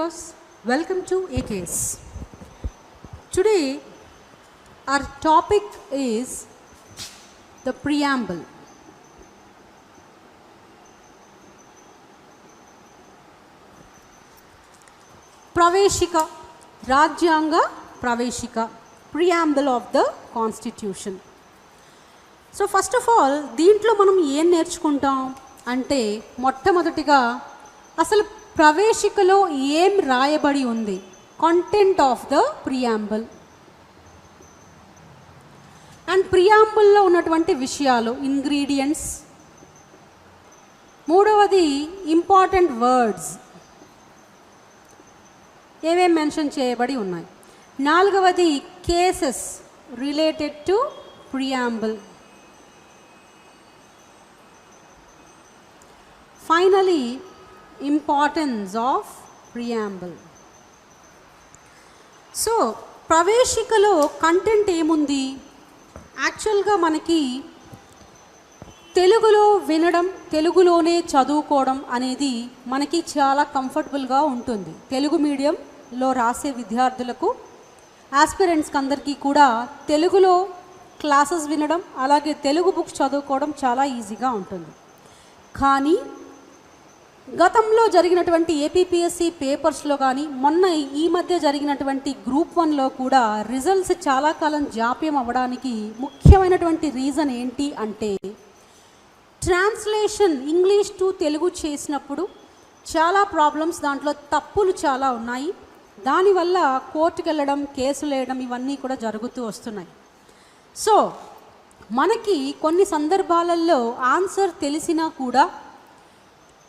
viewers, welcome to AKS. Today our topic is the preamble. Praveshika, Rajyanga Praveshika, preamble of the constitution. So first of all దీంట్లో మనం ఏం నేర్చుకుంటాం అంటే మొట్టమొదటిగా అసలు ప్రవేశికలో ఏం రాయబడి ఉంది, content of the preamble and ప్రియాంబుల్లో ఉన్నటువంటి విషయాలు, ఇంగ్రీడియంట్స్. మూడవది ఇంపార్టెంట్ వర్డ్స్ ఏమేం మెన్షన్ చేయబడి ఉన్నాయి. నాలుగవది cases related to preamble. Finally, importance of preamble. So ప్రవేశికలో కంటెంట్ ఏముంది? యాక్చువల్గా మనకి తెలుగులో వినడం, తెలుగులోనే చదువుకోవడం అనేది మనకి చాలా కంఫర్టబుల్గా ఉంటుంది. తెలుగు మీడియంలో రాసే విద్యార్థులకు, ఆస్పిరెంట్స్కి అందరికీ కూడా తెలుగులో క్లాసెస్ వినడం, అలాగే తెలుగు బుక్స్ చదువుకోవడం చాలా ఈజీగా ఉంటుంది. కానీ గతంలో జరిగినటువంటి ఏపీపీఎస్సీ పేపర్స్లో కానీ, మొన్న ఈ మధ్య జరిగినటువంటి గ్రూప్ 1లో కూడా రిజల్ట్స్ చాలా కాలం జాప్యం అవ్వడానికి ముఖ్యమైనటువంటి రీజన్ ఏంటి అంటే, ట్రాన్స్లేషన్ ఇంగ్లీష్ టు తెలుగు చేసినప్పుడు చాలా ప్రాబ్లమ్స్, దాంట్లో తప్పులు చాలా ఉన్నాయి. దానివల్ల కోర్టుకు వెళ్ళడం, కేసులు వేయడం ఇవన్నీ కూడా జరుగుతూ వస్తున్నాయి. సో మనకి కొన్ని సందర్భాలలో ఆన్సర్ తెలిసినా కూడా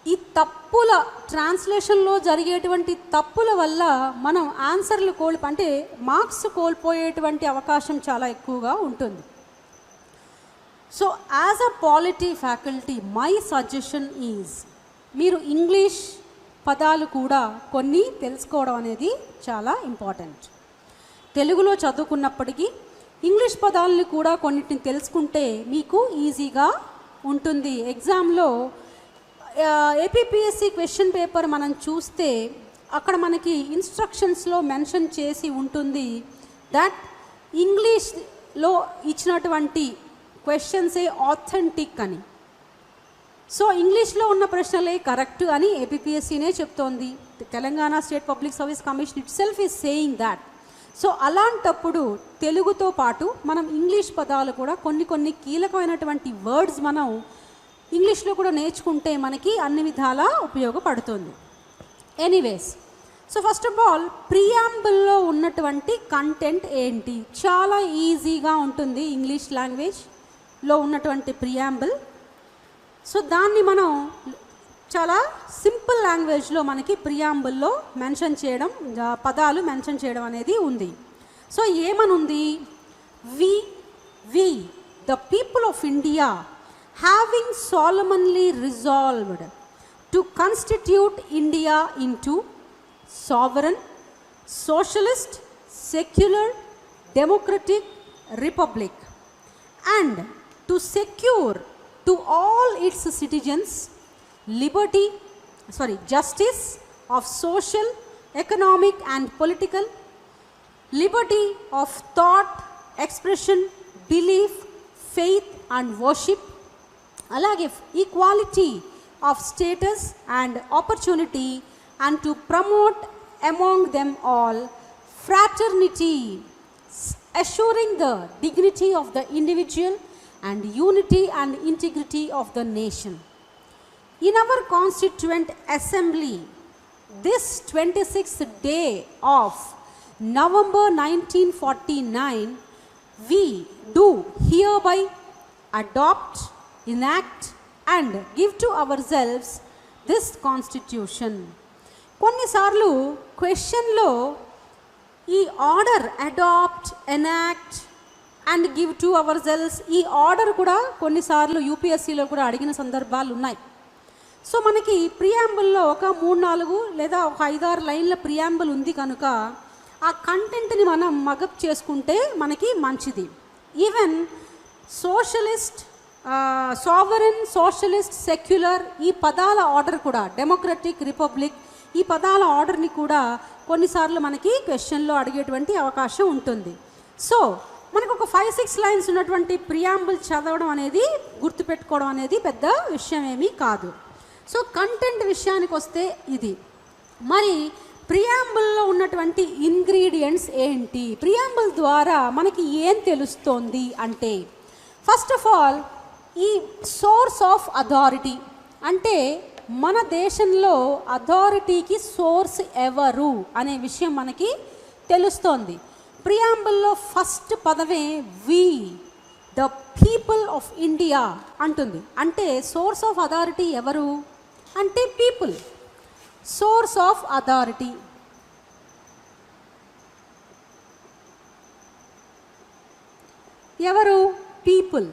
ఈ తప్పుల, ట్రాన్స్లేషన్లో జరిగేటువంటి తప్పుల వల్ల మనం ఆన్సర్లు అంటే మార్క్స్ కోల్పోయేటువంటి అవకాశం చాలా ఎక్కువగా ఉంటుంది. So as a polity faculty my suggestion is, మీరు ఇంగ్లీష్ పదాలు కూడా కొన్ని తెలుసుకోవడం అనేది చాలా ఇంపార్టెంట్. తెలుగులో చదువుకున్నప్పటికీ ఇంగ్లీష్ పదాలను కూడా కొన్నిటిని తెలుసుకుంటే మీకు ఈజీగా ఉంటుంది. ఎగ్జామ్లో ఏపీపీఎస్సీ క్వశ్చన్ పేపర్ మనం చూస్తే అక్కడ మనకి ఇన్స్ట్రక్షన్స్లో మెన్షన్ చేసి ఉంటుంది దట్ ఇంగ్లీష్లో ఇచ్చినటువంటి క్వశ్చన్సే ఆథెంటిక్ అని. సో ఇంగ్లీష్లో ఉన్న ప్రశ్నలే కరెక్ట్ అని ఏపీపీఎస్సీనే చెప్తోంది. Telangana state public service commission it self is saying that. So అలాంటప్పుడు తెలుగుతో పాటు మనం ఇంగ్లీష్ పదాలు కూడా కొన్ని కీలకమైనటువంటి వర్డ్స్ మనం ఇంగ్లీష్లో కూడా నేర్చుకుంటే మనకి అన్ని విధాలా ఉపయోగపడుతుంది. Anyways, so first of all ప్రియాంబుల్లో ఉన్నటువంటి కంటెంట్ ఏంటి? చాలా ఈజీగా ఉంటుంది ఇంగ్లీష్ లాంగ్వేజ్లో ఉన్నటువంటి ప్రియాంబుల్. సో దాన్ని మనం చాలా సింపుల్ లాంగ్వేజ్లో మనకి ప్రియాంబుల్లో మెన్షన్ చేయడం, పదాలు మెన్షన్ చేయడం అనేది ఉంది. సో ఏమనుంది? We the people of India having solemnly resolved to constitute India into sovereign, socialist, secular, democratic republic, and to secure to all its citizens justice of social, economic and political, liberty of thought, expression, belief, faith and worship, అలాగే equality of status and opportunity, and to promote among them all fraternity, assuring the dignity of the individual and unity and integrity of the nation. In our constituent assembly this 26th day of November 1949 we do hereby adopt, enact and give to ourselves this constitution. కొన్నిసార్లు క్వశ్చన్లో ఈ order adopt, enact and give to ourselves, ఈ order కూడా కొన్నిసార్లు యూపీఎస్సీలో కూడా అడిగిన సందర్భాలు ఉన్నాయి. సో మనకి ప్రియాంబుల్లో ఒక 3-4 లేదా ఒక 5-6 లైన్ల ప్రియాంబుల్ ఉంది కనుక ఆ కంటెంట్ని మనం మగప్ చేసుకుంటే మనకి మంచిది. Even socialist, sovereign, socialist, secular ఈ పదాల ఆర్డర్ కూడా, డెమోక్రటిక్, రిపబ్లిక్ ఈ పదాల ఆర్డర్ని కూడా కొన్నిసార్లు మనకి క్వశ్చన్లో అడిగేటువంటి అవకాశం ఉంటుంది. సో మనకు ఒక 5-6 లైన్స్ ఉన్నటువంటి ప్రియాంబుల్ చదవడం అనేది, గుర్తుపెట్టుకోవడం అనేది పెద్ద విషయం ఏమీ కాదు. సో కంటెంట్ విషయానికి వస్తే ఇది. మరి ప్రియాంబుల్లో ఉన్నటువంటి ఇంగ్రీడియంట్స్ ఏంటి, ప్రియాంబుల్ ద్వారా మనకి ఏం తెలుస్తోంది అంటే, ఫస్ట్ ఆఫ్ ఆల్ ఈ సోర్స్ ఆఫ్ అథారిటీ అంటే మన దేశంలో అథారిటీకి సోర్స్ ఎవరు అనే విషయం మనకి తెలుస్తోంది. ప్రియాంబుల్లో ఫస్ట్ పదమే we the people of India అంటుంది. అంటే సోర్స్ ఆఫ్ అథారిటీ ఎవరు అంటే పీపుల్. సోర్స్ ఆఫ్ అథారిటీ ఎవరు? పీపుల్.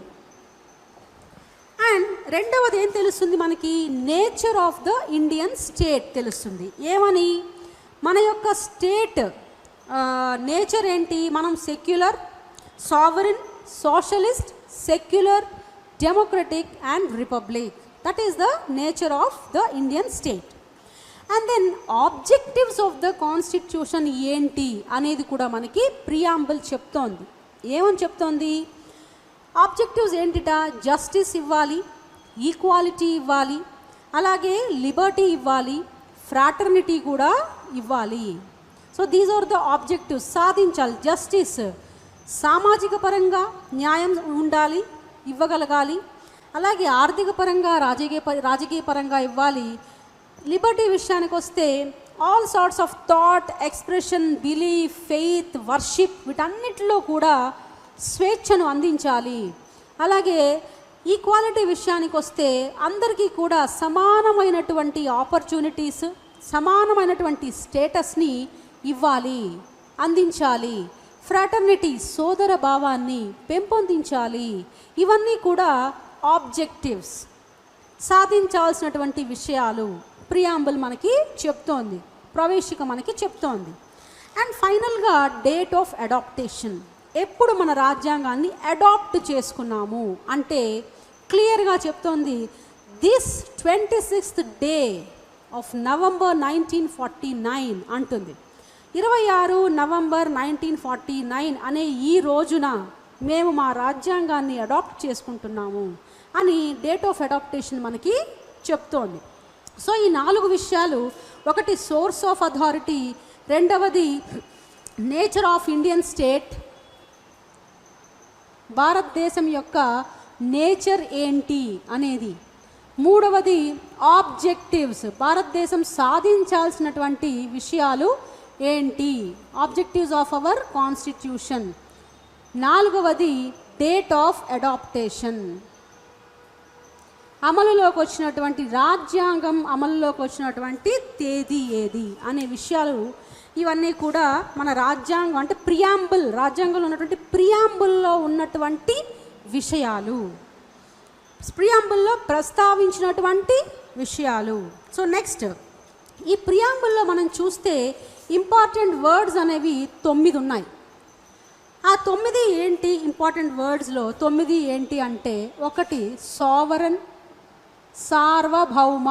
అండ్ రెండవది ఏం తెలుస్తుంది మనకి? Nature of the Indian state తెలుస్తుంది. ఏమని? మన యొక్క స్టేట్ నేచర్ ఏంటి? మనం secular, sovereign, socialist, secular, democratic and republic. That is the nature of the Indian state. And then objectives of the constitution ఏంటి అనేది కూడా మనకి ప్రియాంబుల్ చెప్తోంది. ఏమని చెప్తోంది? ఆబ్జెక్టివ్స్ ఏంటిట? జస్టిస్ ఇవ్వాలి, ఈక్వాలిటీ ఇవ్వాలి, అలాగే లిబర్టీ ఇవ్వాలి, ఫ్రాటర్నిటీ కూడా ఇవ్వాలి. So these are the objectives. సాధించాలి. జస్టిస్, సామాజిక పరంగా న్యాయం ఉండాలి, ఇవ్వగలగాలి, అలాగే ఆర్థిక పరంగా రాజకీయ పరంగా ఇవ్వాలి. లిబర్టీ విషయానికి వస్తే all sorts of thought, expression, belief, faith, worship వీటన్నిటిలో కూడా స్వేచ్ఛను అందించాలి. అలాగే ఈక్వాలిటీ విషయానికి వస్తే అందరికీ కూడా సమానమైనటువంటి ఆపర్చునిటీస్, సమానమైనటువంటి స్టేటస్ని ఇవ్వాలి, అందించాలి. ఫ్రాటర్నిటీ, సోదర భావాన్ని పెంపొందించాలి. ఇవన్నీ కూడా ఆబ్జెక్టివ్స్, సాధించాల్సినటువంటి విషయాలు ప్రియాంబుల్ మనకి చెప్తోంది, ప్రవేశిక మనకి చెప్తోంది. అండ్ ఫైనల్గా డేట్ ఆఫ్ అడాప్టేషన్. ఎప్పుడు మన రాజ్యాంగాన్ని అడాప్ట్ చేసుకున్నాము అంటే క్లియర్గా చెప్తోంది. This 26th day of November 1949 అంటుంది. 26 నవంబర్ 1949 అనే ఈ రోజున మేము మా రాజ్యాంగాన్ని అడాప్ట్ చేసుకుంటున్నాము అని డేట్ ఆఫ్ అడాప్టేషన్ మనకి చెప్తోంది. సో ఈ 4 విషయాలు, ఒకటి సోర్స్ ఆఫ్ అథారిటీ, రెండవది నేచర్ ఆఫ్ ఇండియన్ స్టేట్, భారతదేశం యొక్క నేచర్ ఏంటి అనేది, మూడవది ఆబ్జెక్టివ్స్, భారతదేశం సాధించాల్సినటువంటి విషయాలు ఏంటి, ఆబ్జెక్టివ్స్ ఆఫ్ అవర్ కాన్స్టిట్యూషన్, నాలుగవది డేట్ ఆఫ్ అడాప్టేషన్, అమలులోకి వచ్చినటువంటి రాజ్యాంగం అమలులోకి వచ్చినటువంటి తేదీ ఏది అనే విషయాలు. ఇవన్నీ కూడా మన రాజ్యాంగం అంటే ప్రియాంబుల్, రాజ్యాంగంలో ఉన్నటువంటి ప్రియాంబుల్లో ఉన్నటువంటి విషయాలు, ప్రియాంబుల్లో ప్రస్తావించినటువంటి విషయాలు. సో నెక్స్ట్ ఈ ప్రియాంబుల్లో మనం చూస్తే ఇంపార్టెంట్ వర్డ్స్ అనేవి 9 ఉన్నాయి. ఆ 9 ఏంటి? ఇంపార్టెంట్ వర్డ్స్లో 9 ఏంటి అంటే, ఒకటి సావరన్, సార్వభౌమ,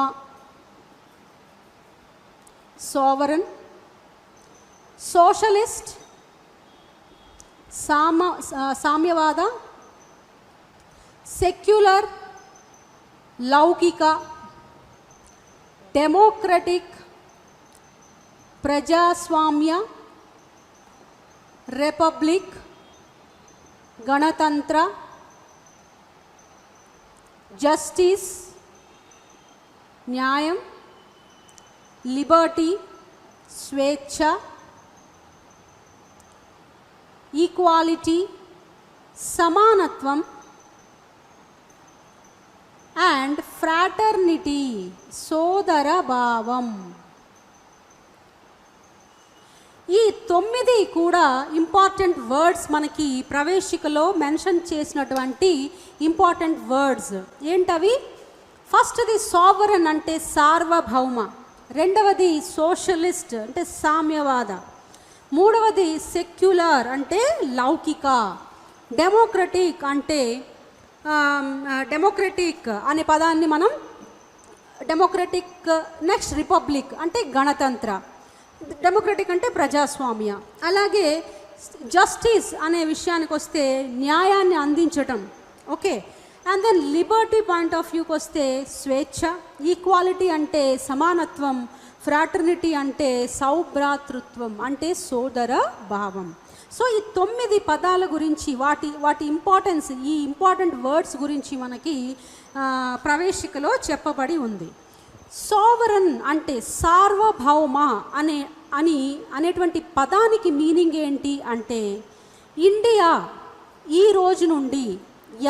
సావరన్, సోషలిస్ట్, సామ్యవాద, సెక్యులర్, లౌకిక, డెమోక్రటిక్, ప్రజాస్వామ్య, రిపబ్లిక్, గణతంత్ర, జస్టిస్ న్యాయం, లిబర్టీ స్వేచ్ఛ, ఈక్వాలిటీ సమానత్వం, అండ్ ఫ్రాటర్నిటీ సోదర భావం. ఈ 9 కూడా ఇంపార్టెంట్ వర్డ్స్, మనకి ప్రవేశికలో మెన్షన్ చేసినటువంటి ఇంపార్టెంట్ వర్డ్స్ ఏంటవి? ఫస్ట్ది సావరన్ అంటే సార్వభౌమ, రెండవది సోషలిస్ట్ అంటే సామ్యవాద, మూడవది సెక్యులర్ అంటే లౌకిక, డెమోక్రటిక్ అంటే డెమోక్రటిక్ అనే పదాన్ని మనం డెమోక్రటిక్, నెక్స్ట్ రిపబ్లిక్ అంటే గణతంత్ర, డెమోక్రటిక్ అంటే ప్రజాస్వామ్య. అలాగే జస్టిస్ అనే విషయానికి వస్తే న్యాయాన్ని అందించటం. Okay. And then liberty point of వ్యూకి వస్తే స్వేచ్ఛ, ఈక్వాలిటీ అంటే సమానత్వం, ఫ్రాటర్నిటీ అంటే సౌభ్రాతృత్వం అంటే సోదర భావం. సో ఈ 9 పదాల గురించి వాటి ఇంపార్టెన్స్, ఈ ఇంపార్టెంట్ వర్డ్స్ గురించి మనకి ప్రవేశికలో చెప్పబడి ఉంది. సోవరన్ అంటే సార్వభౌమ అనేటువంటి పదానికి మీనింగ్ ఏంటి అంటే ఇండియా ఈ రోజు నుండి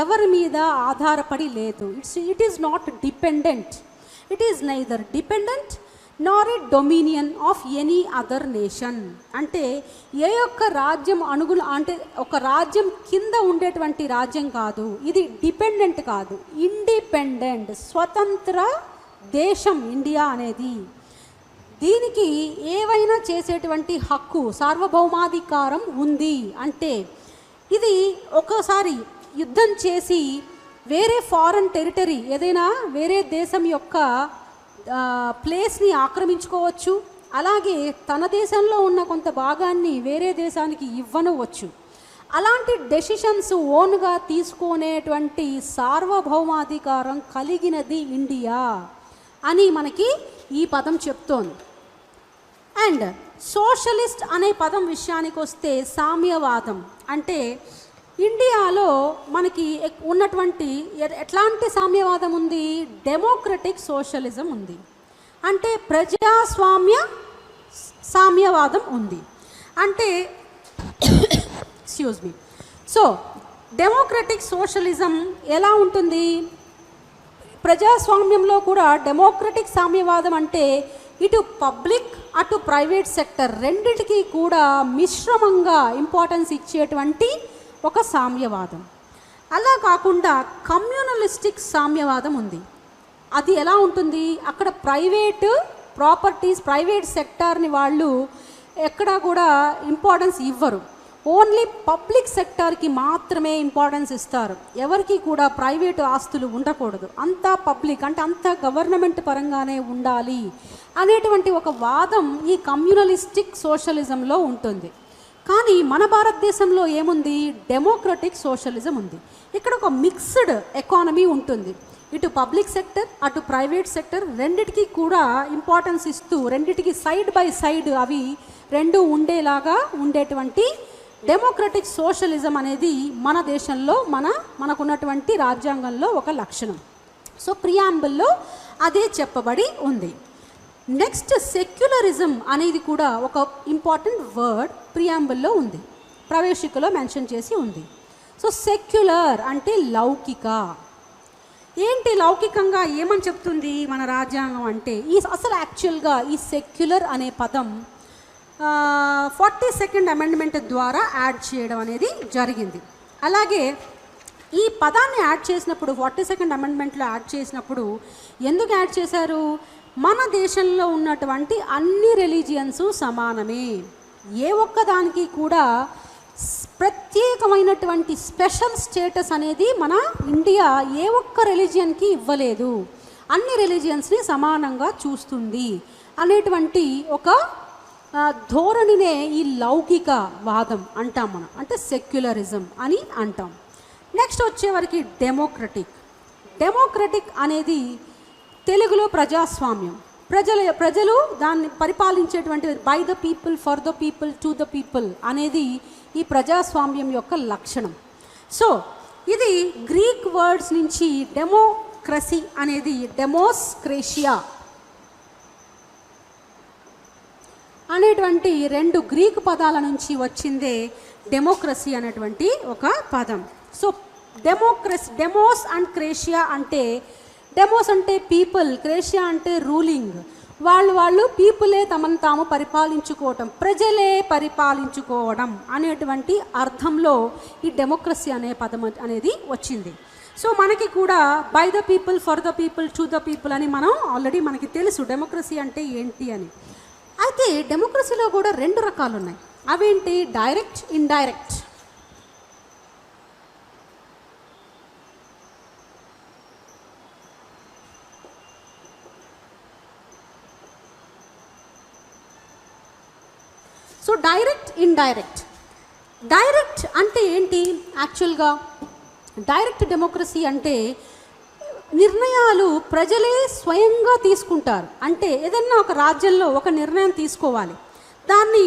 ఎవరి మీద ఆధారపడి లేదు. It is not dependent. It is neither dependent nor a dominion of any other nation. అంటే ఏ ఒక్క రాజ్యం అంటే ఒక రాజ్యం కింద ఉండేటువంటి రాజ్యం కాదు. ఇది డిపెండెంట్ కాదు, ఇండిపెండెంట్, స్వతంత్ర దేశం ఇండియా అనేది. దీనికి ఏవైనా చేసేటువంటి హక్కు, సార్వభౌమాధికారం ఉంది. అంటే ఇది ఒక్కోసారి యుద్ధం చేసి వేరే ఫారెన్ టెరిటరీ, ఏదైనా వేరే దేశం యొక్క ప్లేస్ని ఆక్రమించుకోవచ్చు. అలాగే తన దేశంలో ఉన్న కొంత భాగాన్ని వేరే దేశానికి ఇవ్వనవచ్చు. అలాంటి డెసిషన్స్ ఓన్గా తీసుకునేటువంటి సార్వభౌమాధికారం కలిగినది ఇండియా అని మనకి ఈ పదం చెప్తోంది. అండ్ సోషలిస్ట్ అనే పదం విషయానికి వస్తే సామ్యవాదం అంటే ఇండియాలో మనకి ఉన్నటువంటి ఎట్లాంటి సామ్యవాదం ఉంది? డెమోక్రటిక్ సోషలిజం ఉంది. అంటే ప్రజాస్వామ్య సామ్యవాదం ఉంది. అంటే excuse me. So democratic socialism ఎలా ఉంటుంది? ప్రజాస్వామ్యంలో కూడా డెమోక్రటిక్ సామ్యవాదం అంటే ఇటు పబ్లిక్ అటు ప్రైవేట్ సెక్టర్ రెండిటికి కూడా మిశ్రమంగా ఇంపార్టెన్స్ ఇచ్చేటువంటి ఒక సామ్యవాదం. అలా కాకుండా కమ్యూనలిస్టిక్ సామ్యవాదం ఉంది. అది ఎలా ఉంటుంది? అక్కడ ప్రైవేట్ ప్రాపర్టీస్, ప్రైవేట్ సెక్టార్ని వాళ్ళు ఎక్కడా కూడా ఇంపార్టెన్స్ ఇవ్వరు. ఓన్లీ పబ్లిక్ సెక్టార్కి మాత్రమే ఇంపార్టెన్స్ ఇస్తారు. ఎవరికి కూడా ప్రైవేటు ఆస్తులు ఉండకూడదు, అంతా పబ్లిక్ అంటే అంతా గవర్నమెంట్ పరంగానే ఉండాలి అనేటువంటి ఒక వాదం ఈ కమ్యూనలిస్టిక్ సోషలిజంలో ఉంటుంది. కానీ మన భారతదేశంలో ఏముంది? డెమోక్రటిక్ సోషలిజం ఉంది. ఇక్కడ ఒక మిక్స్డ్ ఎకానమీ ఉంటుంది. ఇటు పబ్లిక్ సెక్టర్ అటు ప్రైవేట్ సెక్టర్ రెండిటికి కూడా ఇంపార్టెన్స్ ఇస్తూ, రెండిటికి సైడ్ బై సైడ్ అవి రెండు ఉండేలాగా ఉండేటువంటి డెమోక్రటిక్ సోషలిజం అనేది మన దేశంలో మనకున్నటువంటి రాజ్యాంగంలో ఒక లక్షణం. సో ప్రియాంబుల్లో అదే చెప్పబడి ఉంది. నెక్స్ట్ సెక్యులరిజం అనేది కూడా ఒక ఇంపార్టెంట్ వర్డ్ ప్రియాంబుల్లో ఉంది, ప్రవేశికలో మెన్షన్ చేసి ఉంది. సో సెక్యులర్ అంటే లౌకిక. ఏంటి లౌకికంగా ఏమని చెప్తుంది మన రాజ్యాంగం అంటే? అసలు యాక్చువల్గా ఈ సెక్యులర్ అనే పదం 42nd అమెండ్మెంట్ ద్వారా యాడ్ చేయడం అనేది జరిగింది. అలాగే ఈ పదాన్ని యాడ్ చేసినప్పుడు 42nd అమెండ్మెంట్లో యాడ్ చేసినప్పుడు ఎందుకు యాడ్ చేశారు? మన దేశంలో ఉన్నటువంటి అన్ని రిలీజియన్స్ సమానమే, ఏ ఒక్కదానికి కూడా ప్రత్యేకమైనటువంటి స్పెషల్ స్టేటస్ అనేది మన ఇండియా ఏ ఒక్క రిలీజియన్కి ఇవ్వలేదు, అన్ని రిలీజియన్స్ని సమానంగా చూస్తుంది అనేటువంటి ఒక ధోరణినే ఈ లౌకిక వాదం అంటాం మనం, అంటే సెక్యులరిజం అని అంటాం. నెక్స్ట్ వచ్చేవరకు డెమోక్రటిక్ అనేది తెలుగులో ప్రజాస్వామ్యం. ప్రజలు దాన్ని పరిపాలించేటువంటి by the people, for the people, to the people అనేది ఈ ప్రజాస్వామ్యం యొక్క లక్షణం. సో ఇది గ్రీక్ వర్డ్స్ నుంచి డెమోక్రసీ అనేది డెమోస్క్రేషియా అనేటువంటి రెండు గ్రీకు పదాల నుంచి వచ్చిందే డెమోక్రసీ అనేటువంటి ఒక పదం. సో డెమోస్ అండ్ క్రేషియా అంటే, డెమోస్ అంటే పీపుల్, క్రేషియా అంటే రూలింగ్. వాళ్ళు పీపులే తమను తాము పరిపాలించుకోవటం, ప్రజలే పరిపాలించుకోవడం అనేటువంటి అర్థంలో ఈ డెమోక్రసీ అనే పదం అనేది వచ్చింది. సో మనకి కూడా by the people, for the people, to the people అని ఆల్రెడీ మనకి తెలుసు డెమోక్రసీ అంటే ఏంటి అని. అయితే డెమోక్రసీలో కూడా రెండు రకాలు ఉన్నాయి. అవేంటి? Direct, indirect. Direct, indirect. Direct అంటే ఏంటి? యాక్చువల్గా డైరెక్ట్ డెమోక్రసీ అంటే నిర్ణయాలు ప్రజలే స్వయంగా తీసుకుంటారు. అంటే ఏదన్నా ఒక రాజ్యంలో ఒక నిర్ణయం తీసుకోవాలి, దాన్ని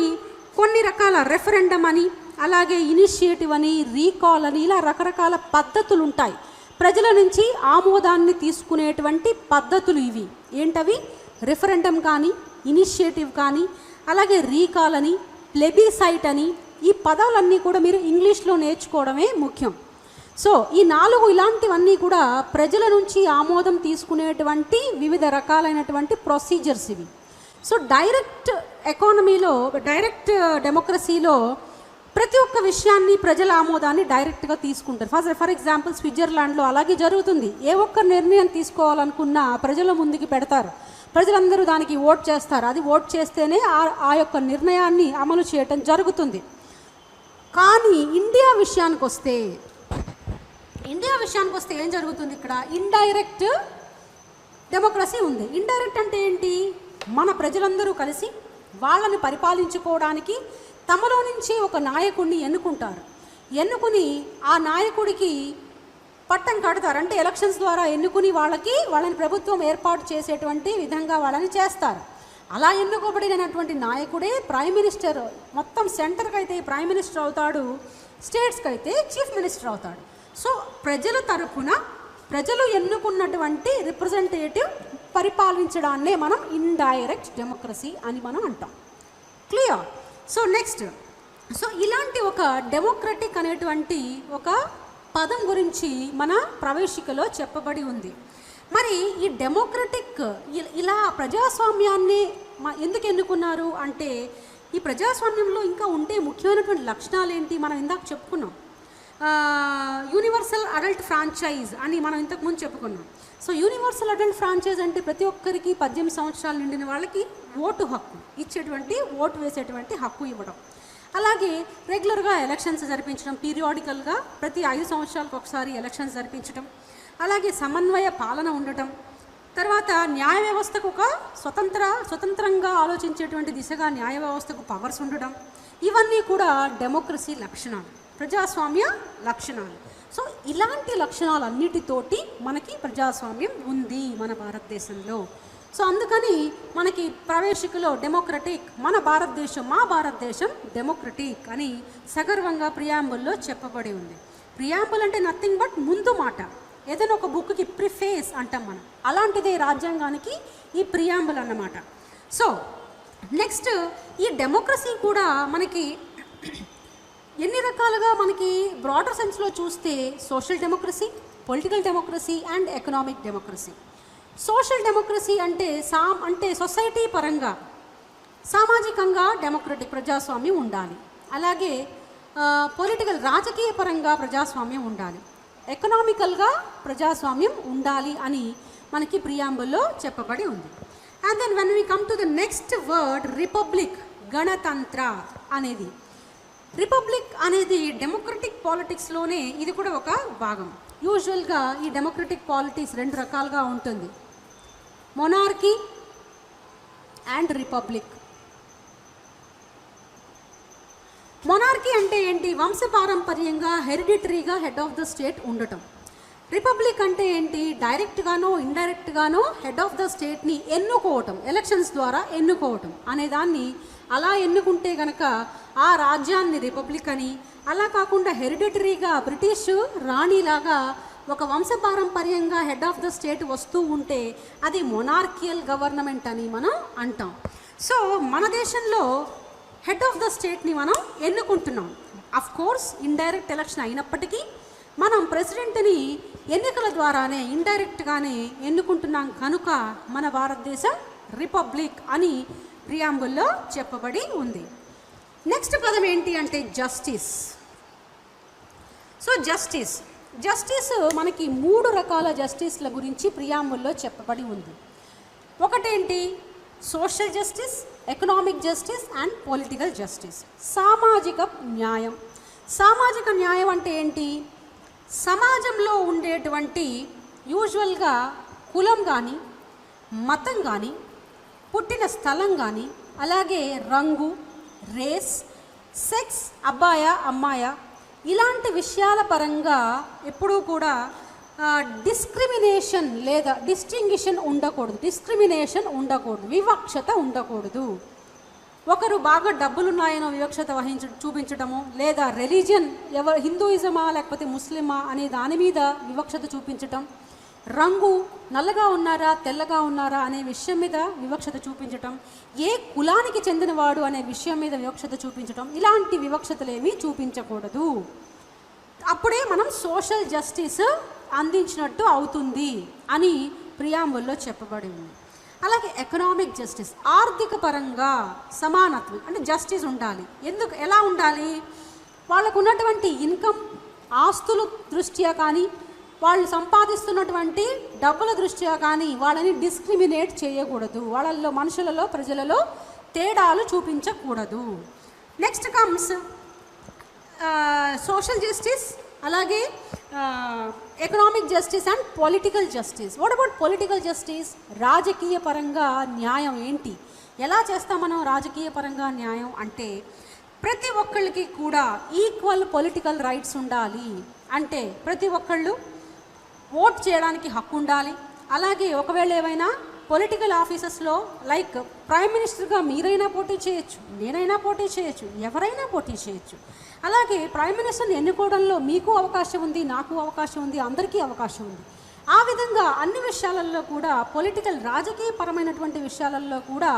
కొన్ని రకాల రెఫరెండం అని, అలాగే ఇనిషియేటివ్ అని, రీకాల్ అని, ఇలా రకరకాల పద్ధతులు ఉంటాయి. ప్రజల నుంచి ఆమోదాన్ని తీసుకునేటువంటి పద్ధతులు ఇవి. ఏంటవి? రెఫరెండం కానీ, ఇనిషియేటివ్ కానీ, అలాగే రీకాల్ అని, ప్లెబిసైట్ అని. ఈ పదాలన్నీ కూడా మీరు ఇంగ్లీష్లో నేర్చుకోవడమే ముఖ్యం. సో ఈ 4 ఇలాంటివన్నీ కూడా ప్రజల నుంచి ఆమోదం తీసుకునేటువంటి వివిధ రకాలైనటువంటి ప్రొసీజర్స్ ఇవి. సో డైరెక్ట్ ఎకానమీలో, డైరెక్ట్ డెమోక్రసీలో ప్రతి ఒక్క విషయాన్ని ప్రజల ఆమోదాన్ని డైరెక్ట్గా తీసుకుంటారు. ఫర్ ఎగ్జాంపుల్ స్విట్జర్లాండ్లో అలాగే జరుగుతుంది. ఏ ఒక్క నిర్ణయం తీసుకోవాలనుకున్నా ప్రజల ముందుకి పెడతారు, ప్రజలందరూ దానికి ఓట్ చేస్తారు. అది ఓట్ చేస్తేనే ఆ యొక్క నిర్ణయాన్ని అమలు చేయటం జరుగుతుంది. కానీ ఇండియా విషయానికి వస్తే ఏం జరుగుతుంది? ఇక్కడ ఇండైరెక్ట్ డెమోక్రసీ ఉంది. ఇండైరెక్ట్ అంటే ఏంటి? మన ప్రజలందరూ కలిసి వాళ్ళని పరిపాలించుకోవడానికి తమలో నుంచి ఒక నాయకుడిని ఎన్నుకుని ఆ నాయకుడికి పట్టం కడతారు. అంటే ఎలక్షన్స్ ద్వారా ఎన్నుకుని వాళ్ళని ప్రభుత్వం ఏర్పాటు చేసేటువంటి విధంగా వాళ్ళని చేస్తారు. అలా ఎన్నుకోబడినటువంటి నాయకుడే ప్రైమ్ మినిస్టర్. మొత్తం సెంటర్కి అయితే ప్రైమ్ మినిస్టర్ అవుతాడు, స్టేట్స్కి అయితే చీఫ్ మినిస్టర్ అవుతాడు. సో ప్రజల తరఫున ప్రజలు ఎన్నుకున్నటువంటి రిప్రజెంటేటివ్ పరిపాలించడాన్నే మనం ఇండైరెక్ట్ డెమోక్రసీ అని మనం అంటాం. క్లియర్? సో నెక్స్ట్, సో ఇలాంటి ఒక డెమోక్రటిక్ అనేటువంటి ఒక పదం గురించి మన ప్రవేశికలో చెప్పబడి ఉంది. మరి ఈ డెమోక్రటిక్ ఇలా ప్రజాస్వామ్యాన్ని ఎందుకు ఎన్నుకున్నారు అంటే, ఈ ప్రజాస్వామ్యంలో ఇంకా ఉండే ముఖ్యమైనటువంటి లక్షణాలు ఏంటి? మనం ఇందాక చెప్పుకున్నాం, యూనివర్సల్ అడల్ట్ ఫ్రాంచైజ్ అని మనం ఇంతకుముందు చెప్పుకున్నాం. సో యూనివర్సల్ అడల్ట్ ఫ్రాంచైజ్ అంటే ప్రతి ఒక్కరికి 18 సంవత్సరాలు నిండిన వాళ్ళకి ఓటు హక్కు ఇచ్చేటువంటి, ఓటు వేసేటువంటి హక్కు ఇవ్వడం. అలాగే రెగ్యులర్గా ఎలక్షన్స్ జరిపించడం, పీరియాడికల్గా ప్రతి 5 సంవత్సరాలకు ఒకసారి ఎలక్షన్స్ జరిపించడం. అలాగే సమన్వయ పాలన ఉండటం. తర్వాత న్యాయ వ్యవస్థకు ఒక స్వతంత్రంగా ఆలోచించేటువంటి దిశగా న్యాయ వ్యవస్థకు పవర్స్ ఉండడం. ఇవన్నీ కూడా డెమోక్రసీ లక్షణాలు, ప్రజాస్వామ్య లక్షణాలు. సో ఇలాంటి లక్షణాలన్నిటితోటి మనకి ప్రజాస్వామ్యం ఉంది మన భారతదేశంలో. సో అందుకని మనకి ప్రవేశికలో డెమోక్రటిక్, మా భారతదేశం డెమోక్రటిక్ అని సగర్వంగా ప్రియాంబుల్లో చెప్పబడి ఉంది. ప్రియాంబుల్ అంటే నథింగ్ బట్ ముందు మాట. ఏదైనా ఒక బుక్కి ప్రిఫేస్ అంటాం మనం, అలాంటిదే రాజ్యాంగానికి ఈ ప్రియాంబుల్ అన్నమాట. సో నెక్స్ట్, ఈ డెమోక్రసీ కూడా మనకి ఎన్ని రకాలుగా మనకి బ్రాడర్ సెన్స్లో చూస్తే social democracy, political democracy and economic democracy. Social democracy అంటే సొసైటీ పరంగా, సామాజికంగా డెమోక్రటిక్ ప్రజాస్వామ్యం ఉండాలి. అలాగే పొలిటికల్, రాజకీయ పరంగా ప్రజాస్వామ్యం ఉండాలి. ఎకనామికల్గా ప్రజాస్వామ్యం ఉండాలి అని మనకి ప్రియాంబుల్లో చెప్పబడి ఉంది. And then when we come to the next word, republic, గణతంత్ర అనేది. రిపబ్లిక్ అనేది డెమోక్రటిక్ పాలిటిక్స్లోనే ఇది కూడా ఒక భాగం. యూజువల్గా ఈ డెమోక్రటిక్ పాలిటిక్స్ 2 రకాలుగా ఉంటుంది, మొనార్కీ అండ్ రిపబ్లిక్. మొనార్కీ అంటే ఏంటి? వంశపారంపర్యంగా, హెరిడిటరీగా హెడ్ ఆఫ్ ద స్టేట్ ఉండటం. రిపబ్లిక్ అంటే ఏంటి? డైరెక్ట్గానో ఇండైరెక్ట్గానో హెడ్ ఆఫ్ ద స్టేట్ని ఎన్నుకోవటం, ఎలక్షన్స్ ద్వారా ఎన్నుకోవటం అనేదాన్ని. అలా ఎన్నుకుంటే కనుక ఆ రాజ్యాన్ని రిపబ్లిక్ అని, అలా కాకుండా హెరిడిటరీగా బ్రిటిష్ రాణిలాగా ఒక వంశపారంపర్యంగా హెడ్ ఆఫ్ ద స్టేట్ వస్తూ ఉంటే అది మొనార్కియల్ గవర్నమెంట్ అని మనం అంటాం. సో మన దేశంలో హెడ్ ఆఫ్ ద స్టేట్ని మనం ఎన్నుకుంటున్నాం. అఫ్ కోర్స్ ఇండైరెక్ట్ ఎలక్షన్ అయినప్పటికీ మనం ప్రెసిడెంట్ని ఎన్నికల ద్వారానే, ఇండైరెక్ట్గానే ఎన్నుకుంటున్నాం కనుక మన భారతదేశం రిపబ్లిక్ అని ప్రియాంబుల్లో చెప్పబడి ఉంది. నెక్స్ట్ పదం ఏంటి అంటే జస్టిస్. సో జస్టిస్ మనకి 3 రకాల జస్టిస్ల గురించి ప్రియాంబుల్లో చెప్పబడి ఉంది. ఒకటేంటి? Social justice, economic justice and political justice. సామాజిక న్యాయం. సామాజిక న్యాయం అంటే ఏంటి? సమాజంలో ఉండేటువంటి యూజువల్గా కులం కానీ, మతం కానీ, పుట్టిన స్థలం కానీ, అలాగే రంగు, రేస్, సెక్స్, అబ్బాయా అమ్మాయా, ఇలాంటి విషయాల పరంగా ఎప్పుడూ కూడా డిస్క్రిమినేషన్ లేదా డిస్టింగిషన్ ఉండకూడదు, వివక్షత ఉండకూడదు. ఒకరు బాగా డబ్బులున్నాయనో వివక్షత చూపించడము, లేదా రిలీజియన్ హిందూయిజమా లేకపోతే ముస్లిమా అనే దాని మీద వివక్షత చూపించటం, రంగు నల్లగా ఉన్నారా తెల్లగా ఉన్నారా అనే విషయం మీద వివక్షత చూపించటం, ఏ కులానికి చెందినవాడు అనే విషయం మీద వివక్షత చూపించటం, ఇలాంటి వివక్షతలేమీ చూపించకూడదు. అప్పుడే మనం సోషల్ జస్టిస్ అందించినట్టు అవుతుంది అని ప్రియాంబుల్లో చెప్పబడి ఉంది. అలాగే ఎకనామిక్ జస్టిస్, ఆర్థిక పరంగా సమానత్వం అంటే జస్టిస్ ఉండాలి. ఎలా ఉండాలి? వాళ్ళకు ఉన్నటువంటి ఇన్కమ్, ఆస్తుల దృష్ట్యా కానీ, వాళ్ళు సంపాదిస్తున్నటువంటి డబ్బుల దృష్ట్యా కానీ వాళ్ళని డిస్క్రిమినేట్ చేయకూడదు, వాళ్ళల్లో మనుషులలో ప్రజలలో తేడాలు చూపించకూడదు. నెక్స్ట్ కమ్స్ సోషల్ జస్టిస్, అలాగే economic justice and political justice. What about political justice? రాజకీయ పరంగా న్యాయం ఏంటి? ఎలా చేస్తాం మనం రాజకీయ పరంగా న్యాయం అంటే ప్రతి ఒక్కళ్ళకి కూడా ఈక్వల్ పొలిటికల్ రైట్స్ ఉండాలి. అంటే ప్రతి ఒక్కళ్ళు ఓట్ చేయడానికి హక్కు ఉండాలి. అలాగే ఒకవేళ ఏమైనా పొలిటికల్ ఆఫీసెస్లో లైక్ ప్రైమ్ మినిస్టర్గా మీరైనా పోటీ చేయొచ్చు, నేనైనా పోటీ చేయొచ్చు, ఎవరైనా పోటీ చేయొచ్చు. అలాగే ప్రైమ్ మినిస్టర్ని ఎన్నుకోవడంలో మీకు అవకాశం ఉంది, నాకు అవకాశం ఉంది, అందరికీ అవకాశం ఉంది. ఆ విధంగా అన్ని విషయాలలో కూడా రాజకీయ పరమైనటువంటి విషయాలలో కూడా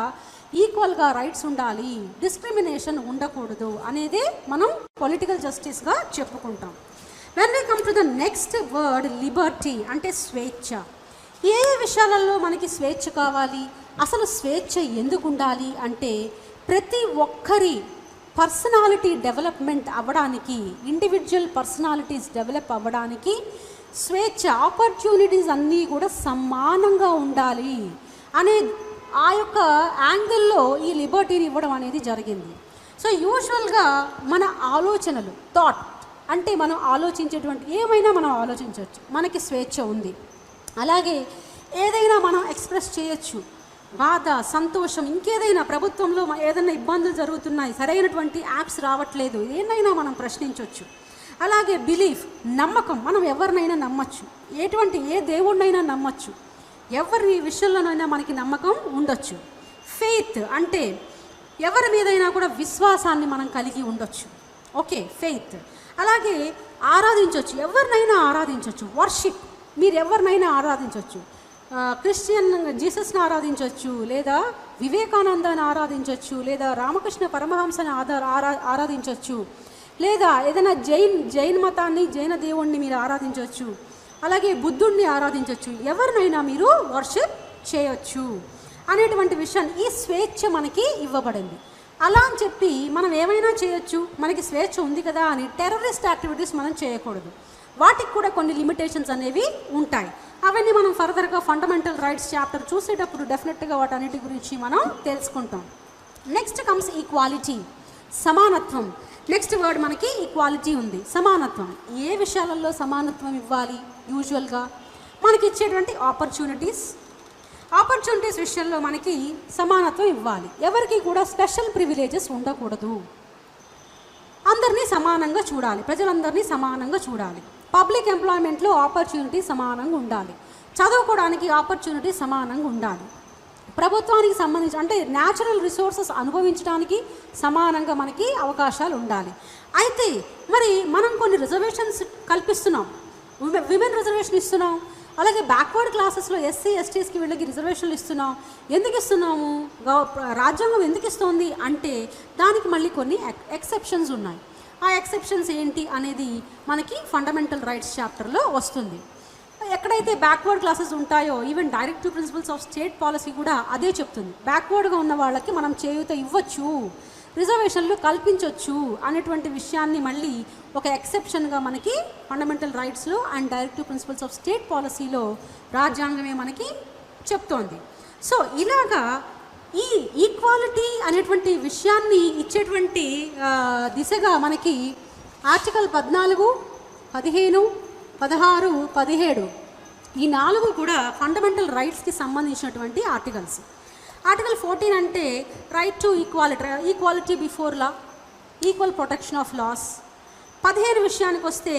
ఈక్వల్గా రైట్స్ ఉండాలి, డిస్క్రిమినేషన్ ఉండకూడదు అనేది మనం పొలిటికల్ జస్టిస్గా చెప్పుకుంటాం. When we come to the next word Liberty అంటే స్వేచ్ఛ. ఏ విషయాలలో మనకి స్వేచ్ఛ కావాలి? అసలు స్వేచ్ఛ ఎందుకు ఉండాలి అంటే ప్రతి ఒక్కరి పర్సనాలిటీ డెవలప్మెంట్ అవ్వడానికి, ఇండివిజువల్ పర్సనాలిటీస్ డెవలప్ అవ్వడానికి స్వేచ్ఛ, ఆపర్చునిటీస్ అన్నీ కూడా సమానంగా ఉండాలి అనే ఆ యొక్క యాంగిల్లో ఈ లిబర్టీని ఇవ్వడం అనేది జరిగింది. సో యూజువల్గా మన ఆలోచనలు, థాట్ అంటే మనం ఆలోచించేటువంటి ఏమైనా మనం ఆలోచించవచ్చు, మనకి స్వేచ్ఛ ఉంది. అలాగే ఏదైనా మనం ఎక్స్ప్రెస్ చేయొచ్చు, బాధ, సంతోషం, ఇంకేదైనా ప్రభుత్వంలో ఏదైనా ఇబ్బందులు జరుగుతున్నాయి, సరైనటువంటి యాప్స్ రావట్లేదు, ఏదైనా మనం ప్రశ్నించవచ్చు. అలాగే బిలీఫ్, నమ్మకం, మనం ఎవరినైనా నమ్మచ్చు, ఏ దేవుడినైనా నమ్మచ్చు, ఎవరి విషయంలోనైనా మనకి నమ్మకం ఉండొచ్చు. ఫెయిత్ అంటే ఎవరి మీదైనా కూడా విశ్వాసాన్ని మనం కలిగి ఉండొచ్చు. Okay, faith. అలాగే ఆరాధించవచ్చు, ఎవరినైనా ఆరాధించవచ్చు. వర్షిప్, మీరు ఎవరినైనా ఆరాధించవచ్చు. క్రిస్టియన్ జీసస్ని ఆరాధించవచ్చు, లేదా వివేకానందాన్ని ఆరాధించవచ్చు, లేదా రామకృష్ణ పరమహంసని ఆరాధించవచ్చు, లేదా ఏదైనా జైన్ మతాన్ని, జైన దేవుణ్ణి మీరు ఆరాధించవచ్చు. అలాగే బుద్ధుడిని ఆరాధించవచ్చు, ఎవరినైనా మీరు వర్షిప్ చేయొచ్చు అనేటువంటి విషయాన్ని ఈ స్వేచ్ఛ మనకి ఇవ్వబడింది. అలా అని చెప్పి మనం ఏమైనా చేయొచ్చు, మనకి స్వేచ్ఛ ఉంది కదా అని టెర్రరిస్ట్ యాక్టివిటీస్ మనం చేయకూడదు. వాటికి కూడా కొన్ని లిమిటేషన్స్ అనేవి ఉంటాయి. అవన్నీ మనం ఫర్దర్గా ఫండమెంటల్ రైట్స్ చాప్టర్ చూసేటప్పుడు డెఫినెట్గా వాటన్నిటి గురించి మనం తెలుసుకుంటాం. నెక్స్ట్ కమ్స్ ఈక్వాలిటీ, సమానత్వం. నెక్స్ట్ వర్డ్ మనకి ఈక్వాలిటీ ఉంది. సమానత్వం, ఏ విషయాలలో సమానత్వం ఇవ్వాలి? యూజువల్గా మనకి ఇచ్చేటువంటి ఆపర్చునిటీస్ విషయంలో మనకి సమానత్వం ఇవ్వాలి. ఎవరికి కూడా స్పెషల్ ప్రివిలేజెస్ ఉండకూడదు, అందరినీ సమానంగా చూడాలి, ప్రజలందరినీ సమానంగా చూడాలి. పబ్లిక్ ఎంప్లాయ్మెంట్లో ఆపర్చునిటీ సమానంగా ఉండాలి, చదువుకోవడానికి ఆపర్చునిటీ సమానంగా ఉండాలి. ప్రభుత్వానికి సంబంధించి అంటే న్యాచురల్ రిసోర్సెస్ అనుభవించడానికి సమానంగా మనకి అవకాశాలు ఉండాలి. అయితే మరి మనం కొన్ని రిజర్వేషన్స్ కల్పిస్తున్నాం, విమెన్ రిజర్వేషన్ ఇస్తున్నాం, అలాగే బ్యాక్వర్డ్ క్లాసెస్లో ఎస్సీ ఎస్టీస్కి వీళ్ళకి రిజర్వేషన్లు ఇస్తున్నాం. ఎందుకు ఇస్తున్నాము? రాజ్యాంగం ఎందుకు ఇస్తోంది అంటే దానికి మళ్ళీ కొన్ని ఎక్సెప్షన్స్ ఉన్నాయి. ఆ ఎక్సెప్షన్స్ ఏంటి అనేది మనకి ఫండమెంటల్ రైట్స్ చాప్టర్లో వస్తుంది. ఎక్కడైతే బ్యాక్వర్డ్ క్లాసెస్ ఉంటాయో even directive principles of state policy కూడా అదే చెప్తుంది. బ్యాక్వర్డ్గా ఉన్న వాళ్ళకి మనం చేయూత ఇవ్వచ్చు, రిజర్వేషన్లు కల్పించవచ్చు అనేటువంటి విషయాన్ని మళ్ళీ ఒక ఎక్సెప్షన్గా మనకి ఫండమెంటల్ రైట్స్లో and directive principles of state పాలసీలో రాజ్యాంగమే మనకి చెప్తోంది. సో ఇలాగా ఈ ఈక్వాలిటీ అనేటువంటి విషయాన్ని ఇచ్చేటువంటి దిశగా మనకి ఆర్టికల్ 14, 15, 16, 17 ఈ 4 కూడా ఫండమెంటల్ రైట్స్కి సంబంధించినటువంటి ఆర్టికల్స్. ఆర్టికల్ 14 అంటే right to equality before law, equal protection of laws. 15 విషయానికి వస్తే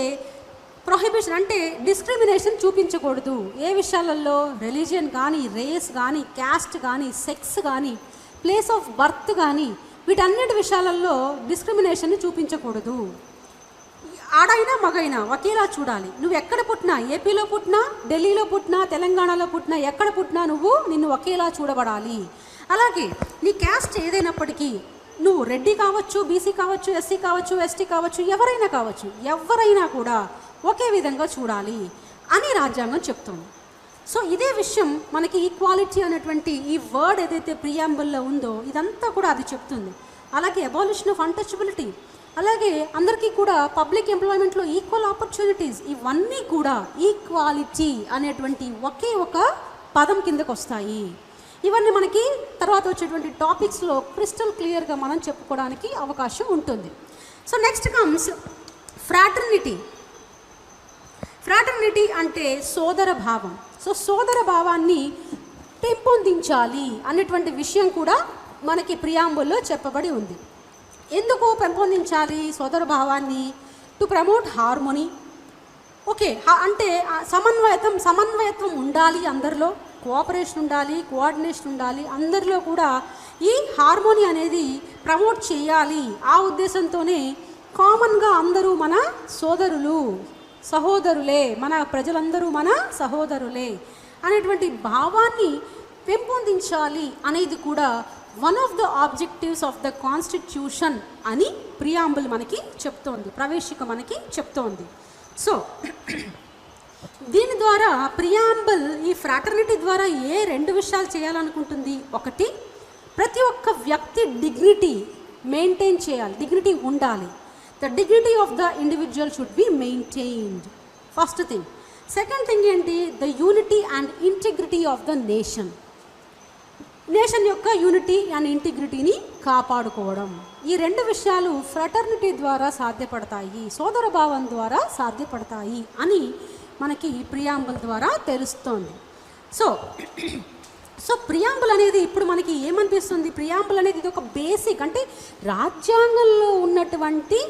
ప్రొహిబిషన్ అంటే డిస్క్రిమినేషన్ చూపించకూడదు ఏ విషయాలలో, రిలీజియన్ కానీ, రేస్ కానీ, క్యాస్ట్ కానీ, సెక్స్ కానీ, ప్లేస్ ఆఫ్ బర్త్ కానీ, వీటన్నిటి విషయాలలో డిస్క్రిమినేషన్ చూపించకూడదు. ఆడైనా మగైనా ఒకేలా చూడాలి. నువ్వు ఎక్కడ పుట్టినా, ఏపీలో పుట్టినా, ఢిల్లీలో పుట్టినా, తెలంగాణలో పుట్టినా, ఎక్కడ పుట్టినా నిన్ను ఒకేలా చూడబడాలి. అలాగే నీ క్యాస్ట్ ఏదైనప్పటికీ, నువ్వు రెడ్డి కావచ్చు, బీసీ కావచ్చు, ఎస్సీ కావచ్చు, ఎస్టీ కావచ్చు, ఎవరైనా కూడా ఒకే విధంగా చూడాలి అని రాజ్యాంగం చెప్తుంది. సో ఇదే విషయం మనకి ఈక్వాలిటీ అనేటువంటి ఈ వర్డ్ ఏదైతే ప్రియాంబుల్లో ఉందో ఇదంతా కూడా అది చెప్తుంది. అలాగే అబాలిషన్ ఆఫ్ అన్టచబిలిటీ, అలాగే అందరికీ కూడా పబ్లిక్ ఎంప్లాయ్మెంట్లో ఈక్వల్ ఆపర్చునిటీస్, ఇవన్నీ కూడా ఈక్వాలిటీ అనేటువంటి ఒకే ఒక పదం కిందకు వస్తాయి. ఇవన్నీ మనకి తర్వాత వచ్చేటువంటి టాపిక్స్లో క్రిస్టల్ క్లియర్గా మనం చెప్పుకోవడానికి అవకాశం ఉంటుంది. So next comes fraternity. Fraternity అంటే సోదర భావం. సో సోదర భావాన్ని పెంపొందించాలి అనేటువంటి విషయం కూడా మనకి ప్రియాంబుల్లో చెప్పబడి ఉంది. ఎందుకు పెంపొందించాలి సోదర భావాన్ని? To promote harmony. ఓకే, అంటే సమన్వయత్వం ఉండాలి, అందరిలో కోఆపరేషన్ ఉండాలి, కోఆర్డినేషన్ ఉండాలి, అందరిలో కూడా ఈ హార్మోనీ అనేది ప్రమోట్ చేయాలి. ఆ ఉద్దేశంతోనే కామన్గా అందరూ మన సహోదరులే, మన ప్రజలందరూ మన సహోదరులే అనేటువంటి భావాన్ని పెంపొందించాలి అనేది కూడా one of the objectives of the constitution అని ప్రియాంబుల్ మనకి చెప్తోంది, ప్రవేశిక మనకి చెప్తోంది. సో దీని ద్వారా ప్రియాంబుల్ ఈ ఫ్రాటర్నిటీ ద్వారా ఏ 2 విషయాలు చేయాలనుకుంటుంది? ఒకటి, ప్రతి ఒక్క వ్యక్తి డిగ్నిటీ మెయింటైన్ చేయాలి, డిగ్నిటీ ఉండాలి. The dignity of the individual should be maintained, first thing. Second thing ఏంటి? The unity and integrity of the nation యొక్క యూనిటీ అండ్ ఇంటిగ్రిటీని కాపాడుకోవడం. ఈ 2 విషయాలు ఫ్రాటర్నిటీ ద్వారా సాధ్యపడతాయి, సోదర భావం ద్వారా సాధ్యపడతాయి అని మనకి ప్రియాంబుల్ ద్వారా తెలుస్తోంది. సో ప్రియాంబుల్ అనేది ఇప్పుడు మనకి ఏమనిపిస్తుంది? ప్రియాంబుల్ అనేది ఇది ఒక బేసిక్, అంటే రాజ్యాంగంలో ఉన్నటువంటి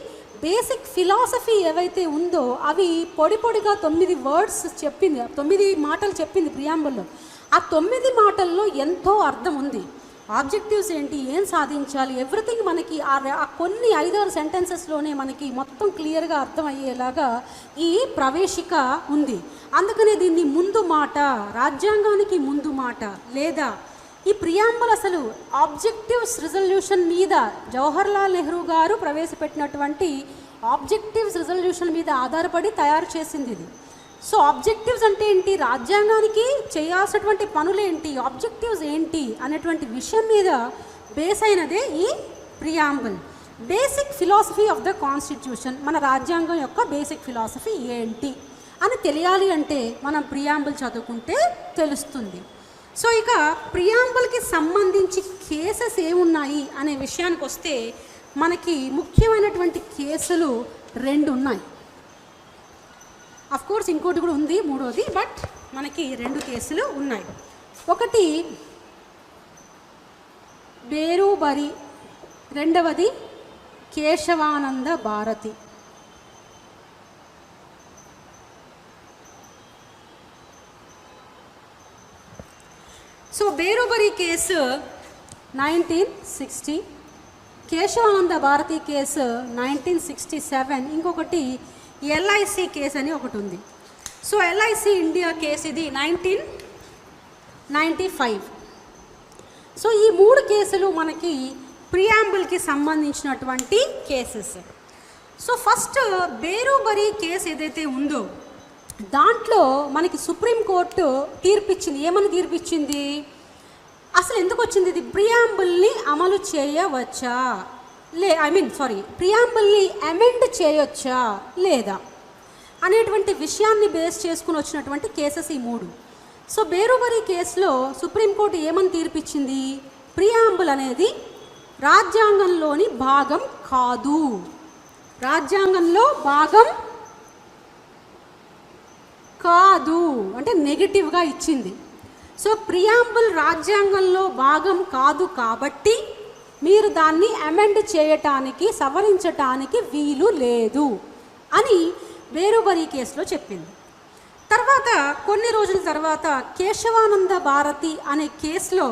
బేసిక్ ఫిలాసఫీ ఏవైతే ఉందో అవి పొడిగా 9 వర్డ్స్ చెప్పింది, 9 మాటలు చెప్పింది ప్రియాంబుల్లో. ఆ 9 మాటల్లో ఎంతో అర్థం ఉంది. ఆబ్జెక్టివ్స్ ఏంటి, ఏం సాధించాలి, ఎవ్రీథింగ్ మనకి ఆ కొన్ని 5-6 సెంటెన్సెస్లోనే మనకి మొత్తం క్లియర్గా అర్థమయ్యేలాగా ఈ ప్రవేశిక ఉంది. అందుకనే దీన్ని ముందు మాట, రాజ్యాంగానికి ముందు మాట, లేదా ఈ ప్రియాంబుల్ అసలు ఆబ్జెక్టివ్స్ రిజల్యూషన్ మీద జవహర్లాల్ నెహ్రూ గారు ప్రవేశపెట్టినటువంటి ఆబ్జెక్టివ్స్ రిజల్యూషన్ మీద ఆధారపడి తయారు చేసింది ఇది. సో ఆబ్జెక్టివ్స్ అంటే ఏంటి, రాజ్యాంగానికి చేయాల్సినటువంటి పనులేంటి, ఆబ్జెక్టివ్స్ ఏంటి అనేటువంటి విషయం మీద బేస్ అయినదే ఈ preamble. Basic philosophy of the constitution, మన రాజ్యాంగం యొక్క బేసిక్ ఫిలాసఫీ ఏంటి అని తెలియాలి అంటే మనం ప్రియాంబుల్ చదువుకుంటే తెలుస్తుంది. సో ఇక ప్రియాంబుల్కి సంబంధించి కేసెస్ ఏమున్నాయి అనే విషయానికి వస్తే మనకి ముఖ్యమైనటువంటి కేసులు 2 ఉన్నాయి. కోర్స్ ఇంకోటి కూడా ఉంది, 3వది, బట్ మనకి 2 కేసులు ఉన్నాయి. ఒకటి బేరుబరి, 2వది Kesavananda Bharati. So Berubari case 1960, Kesavananda Bharati case 1967, ఇంకొకటి ఎల్ఐసి కేసు అని ఒకటి ఉంది. సో ఎల్ఐసి ఇండియా కేసు ఇది 1995. సో ఈ 3 కేసులు మనకి ప్రియాంబుల్కి సంబంధించినటువంటి కేసెస్. సో ఫస్ట్ బేరుబరి కేసు ఏదైతే ఉందో దాంట్లో మనకి సుప్రీంకోర్టు తీర్పిచ్చింది. ఏమని తీర్పిచ్చింది? అసలు ఎందుకు వచ్చింది ఇది? ప్రియాంబుల్ని అమలు చేయవచ్చా, ప్రియాంబుల్ని అమెండ్ చేయొచ్చా లేదా అనేటువంటి విషయాన్ని బేస్ చేసుకుని వచ్చినటువంటి కేసెస్ ఈ 3. సో బేరుబరి కేసులో సుప్రీంకోర్టు ఏమని తీర్పిచ్చింది? ప్రియాంబుల్ అనేది రాజ్యాంగంలోని భాగం కాదు, రాజ్యాంగంలో భాగం కాదు అంటే నెగిటివ్గా ఇచ్చింది. సో ప్రియాంబుల్ రాజ్యాంగంలో భాగం కాదు కాబట్టి మీరు దాన్ని అమెండ్ చేయటానికి, సవరించటానికి వీలు లేదు అని బేరుబరి కేసులో చెప్పింది. తర్వాత కొన్ని రోజుల తర్వాత కేశవానంద భారతి అనే కేసులో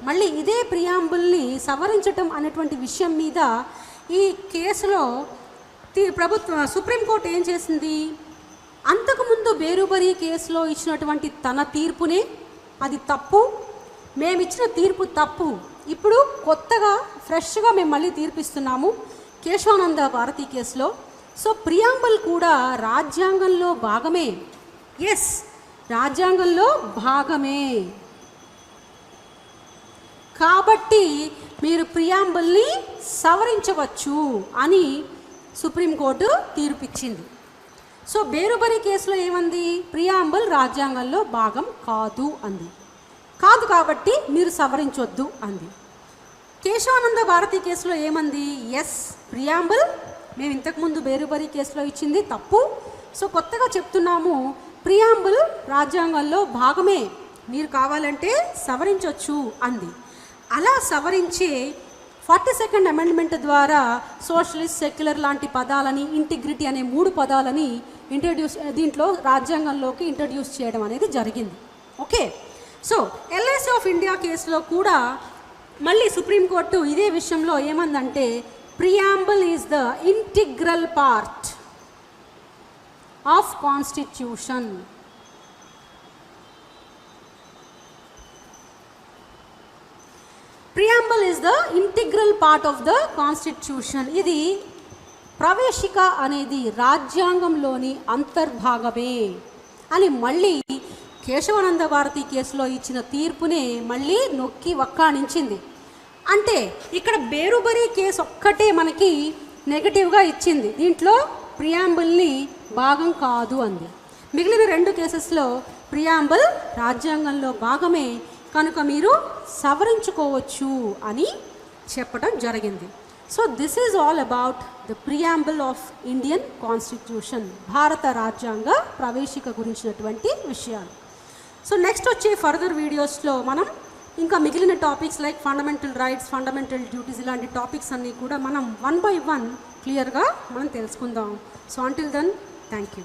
మళ్ళీ ఇదే ప్రియాంబుల్ని సవరించటం అనేటువంటి విషయం మీద ఈ కేసులో సుప్రీంకోర్టు ఏం చేసింది, అంతకుముందు బేరుబరి కేసులో ఇచ్చినటువంటి తన తీర్పునే అది తప్పు, మేమిచ్చిన తీర్పు తప్పు, ఇప్పుడు కొత్తగా ఫ్రెష్గా మేము మళ్ళీ తీర్పిస్తున్నాము కేశవానంద భారతి కేసులో. సో ప్రియాంబుల్ కూడా రాజ్యాంగంలో భాగమే, ఎస్ రాజ్యాంగంలో భాగమే, కాబట్టి మీరు ప్రియాంబుల్ని సవరించవచ్చు అని సుప్రీంకోర్టు తీర్పిచ్చింది. సో బేరుబరి కేసులో ఏమంది, ప్రియాంబుల్ రాజ్యాంగంలో భాగం కాదు అంది, కాదు కాబట్టి మీరు సవరించొద్దు అంది. కేశవానంద భారతి కేసులో ఏమంది, ఎస్ ప్రియాంబుల్ మేము ఇంతకుముందు బేరుబరి కేసులో ఇచ్చింది తప్పు, సో కొత్తగా చెప్తున్నాము ప్రియాంబుల్ రాజ్యాంగంలో భాగమే, మీరు కావాలంటే సవరించవచ్చు అంది. అలా సవరించే 42nd అమెండ్మెంట్ ద్వారా సోషలిస్ట్, సెక్యులర్ లాంటి పదాలని, ఇంటిగ్రిటీ అనే 3 పదాలని దీంట్లో రాజ్యాంగంలోకి ఇంట్రడ్యూస్ చేయడం అనేది జరిగింది. Okay, so LIC of India కేసులో కూడా మళ్ళీ సుప్రీంకోర్టు ఇదే విషయంలో ఏమందంటే, preamble is the integral part of constitution. Preamble is the integral part of the constitution. ఇది ప్రవేశిక అనేది రాజ్యాంగంలోని అంతర్భాగమే అని మళ్ళీ కేశవానంద భారతి కేసులో ఇచ్చిన తీర్పునే మళ్ళీ నొక్కి వక్కాణించింది. అంటే ఇక్కడ బేరుబరి కేసు ఒక్కటే మనకి నెగటివ్గా ఇచ్చింది, దీంట్లో ప్రియాంబుల్ని భాగం కాదు అంది. మిగిలిన 2 కేసెస్లో ప్రియాంబుల్ రాజ్యాంగంలో భాగమే కనుక మీరు సవరించుకోవచ్చు అని చెప్పడం జరిగింది. So this is all about the preamble of Indian constitution, భారత రాజ్యాంగ ప్రవేశిక గురించినటువంటి విషయాలు. సో నెక్స్ట్ వచ్చే ఫర్దర్ వీడియోస్లో మనం ఇంకా మిగిలిన topics like fundamental rights, fundamental duties ఇలాంటి టాపిక్స్ అన్నీ కూడా మనం 1 by 1 క్లియర్గా మనం తెలుసుకుందాం. So until then thank you.